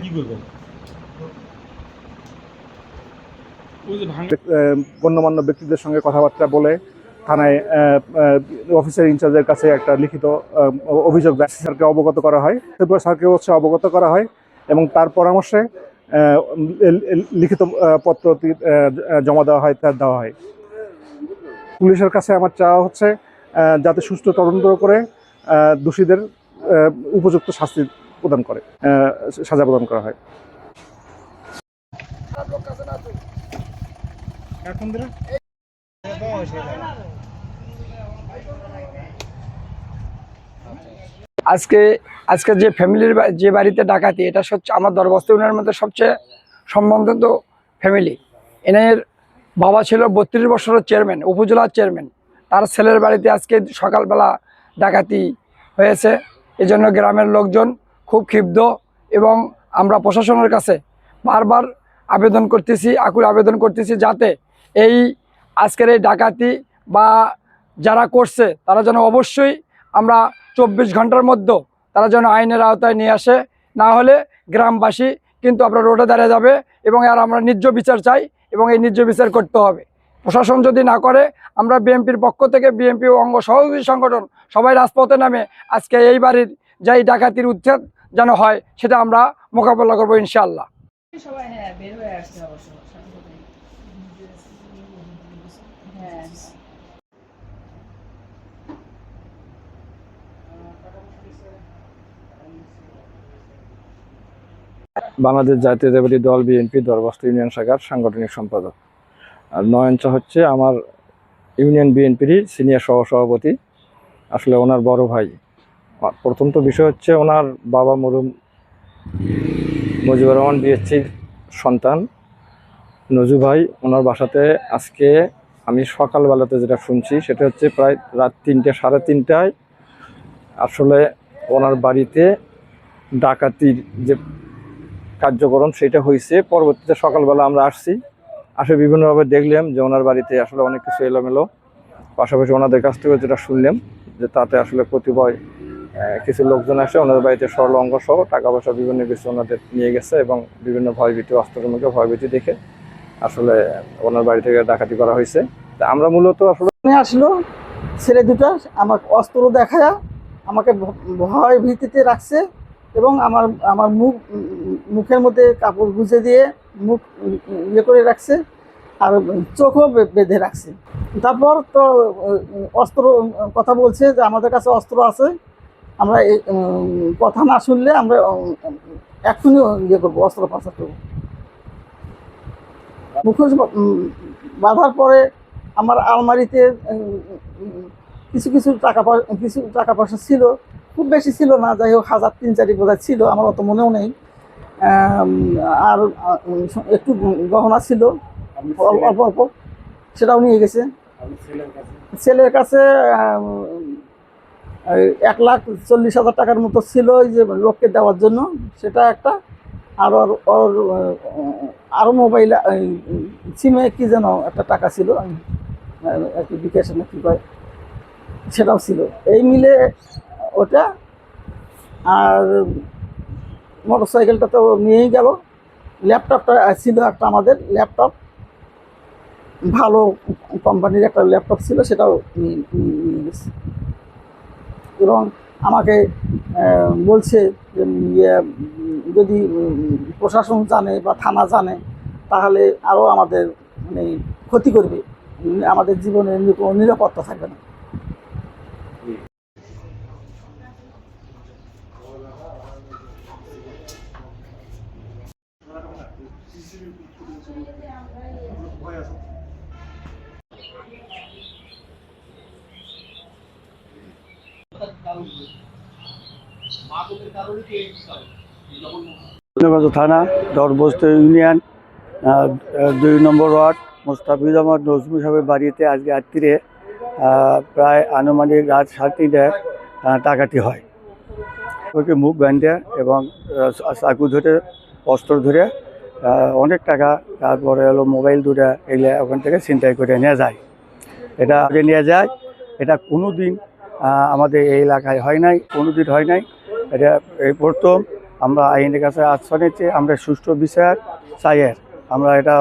কি করবেন? গণ্যমান্য ব্যক্তিদের সঙ্গে কথাবার্তা বলে থানায় অফিসার ইনচার্জের কাছে একটা লিখিত অভিযোগ স্যারকে অবগত করা হয়। এরপর স্যারকে অবগত করা হয় এবং তার পরামর্শে লিখিত পত্রটি জমা দেওয়া হয়। পুলিশের কাছে আমার চাওয়া হচ্ছে যাতে সুষ্ঠু তদন্ত করে দোষীদের উপযুক্ত শাস্তি প্রদান করে সাজা প্রদান করা হয়। আজকে যে ফ্যামিলির যে বাড়িতে ডাকাতি, এটা হচ্ছে আমার দরবস্ত ইউনিয়নের মধ্যে সবচেয়ে সম্বন্ধিত ফ্যামিলি। এনের বাবা ছিল 32 বছরের চেয়ারম্যান, উপজেলার চেয়ারম্যান। তার ছেলের বাড়িতে আজকে সকালবেলা ডাকাতি হয়েছে। এজন্য গ্রামের লোকজন খুব ক্ষিপ্ত এবং আমরা প্রশাসনের কাছে বারবার আকুল আবেদন করতেছি যাতে এই আজকের এই ডাকাতি বা যারা করছে তারা যেন অবশ্যই আমরা 24 ঘন্টার মধ্যে তারা যেন আইনের আওতায় নিয়ে আসে। না হলে গ্রামবাসী কিন্তু আমরা রোডে দাঁড়িয়ে যাবে এবং আর আমরা ন্যায্য বিচার চাই এবং এই ন্যায্য বিচার করতে হবে। প্রশাসন যদি না করে আমরা বিএনপির পক্ষ থেকে, বিএনপি ও অঙ্গ সহযোগী সংগঠন সবাই রাজপথে নামে আজকে এই বাড়ির যাই ডাকাতির উচ্ছেদ যেন হয় সেটা আমরা মোকাবেলা করবো ইনশাআল্লাহ। বাংলাদেশ জাতীয়তাবাদী দল বিএনপি দরবস্ত ইউনিয়ন শাখার সাংগঠনিক সম্পাদক। আর নয়ন চা হচ্ছে আমার ইউনিয়ন বিএনপিরই সিনিয়র সহসভাপতি, আসলে ওনার বড় ভাই। প্রথম তো বিষয় হচ্ছে ওনার বাবা মরহুম মুজিবুর রহমান বিএসসির সন্তান নজু ভাই, ওনার বাসাতে আজকে আমি সকালবেলাতে যেটা শুনছি সেটা হচ্ছে প্রায় রাত 3টে সাড়ে 3টায় আসলে ওনার বাড়িতে ডাকাতির যে কার্যক্রম সেটা হয়েছে। পরবর্তীতে সকালবেলা আমরা আসে বিভিন্নভাবে দেখলাম যে ওনার বাড়িতে আসলে অনেক কিছু এলোমেলো। পাশাপাশি ওনাদের কাছ থেকে যেটা শুনলাম যে তাতে আসলে কতিপয় কিছু লোকজন আসে ওনাদের বাড়িতে সরল অঙ্গ সহ টাকা পয়সা বিভিন্ন কিছু ওনাদের নিয়ে গেছে এবং বিভিন্ন ভয়ভীতি অস্ত্রের মুখে ভয়ভীতি দেখে আসলে ওনার বাড়ি থেকে ডাকাতি করা হয়েছে। তা আমরা মূলত আসলে আসলো ছেলে দুটা আমাকে অস্ত্র দেখায়া আমাকে ভয় ভীতিতে রাখছে এবং আমার মুখের মধ্যে কাপড় গুঁজে দিয়ে মুখ ইয়ে করে রাখছে আর চোখও বেঁধে রাখছে। তারপর তো অস্ত্র কথা বলছে যে আমাদের কাছে অস্ত্র আছে, আমরা কথা না শুনলে আমরা এখনই ইয়ে করবো, অস্ত্র পাচার করবো। মুখোশ বাঁধার পরে আমার আলমারিতে কিছু টাকা পয়সা ছিল, খুব বেশি ছিল না, যাই হোক 1000-3000 বোধহয় ছিল, আমার অত মনেও নেই। আর একটু গহনা ছিল অল্প অল্প, সেটাও নিয়ে গেছে। ছেলের কাছে 1,40,000 টাকার মতো ছিল ওই যে লোককে দেওয়ার জন্য, সেটা একটা। আর আরও মোবাইল সিমে কি যেন একটা টাকা ছিল, একটু বিকাশ না কী কয় সেটাও ছিল, এই মিলে ওটা। আর মোটর সাইকেলটা তো নিয়েই গেল। ল্যাপটপটা ছিল একটা, আমাদের ল্যাপটপ, ভালো কোম্পানির একটা ল্যাপটপ ছিল, সেটাও নিয়ে গেছে। এবং আমাকে বলছে যে যদি প্রশাসন জানে বা থানা জানে তাহলে আরও আমাদের মানে ক্ষতি করবে, আমাদের জীবনের কোনো নিরাপত্তা থাকবে না। থানা দরবস্ত ইউনিয়ন 2 নম্বর ওয়ার্ড মোস্তাফিজ আহমদ নজরুল সাহেবের বাড়িতে আজকে রাত্রিরে প্রায় আনুমানিক রাত 3:30টায় ডাকাতি হয়। ওকে মুখ বাঁধে এবং চাকু ধরে অস্ত্র ধরে অনেক টাকা, তারপরে হলো মোবাইল দুটা, এগুলো ওখান থেকে ছিনতাই করে নিয়ে যায়। এটা কোনো দিন আমাদের এই এলাকায় হয় নাই, কোনো দিন হয় নাই। এটা এই প্রথম আমরা আইনের কাছে আশ্রয় নিচ্ছি, আমরা সুষ্ঠু বিচার চাই। আমরা এটা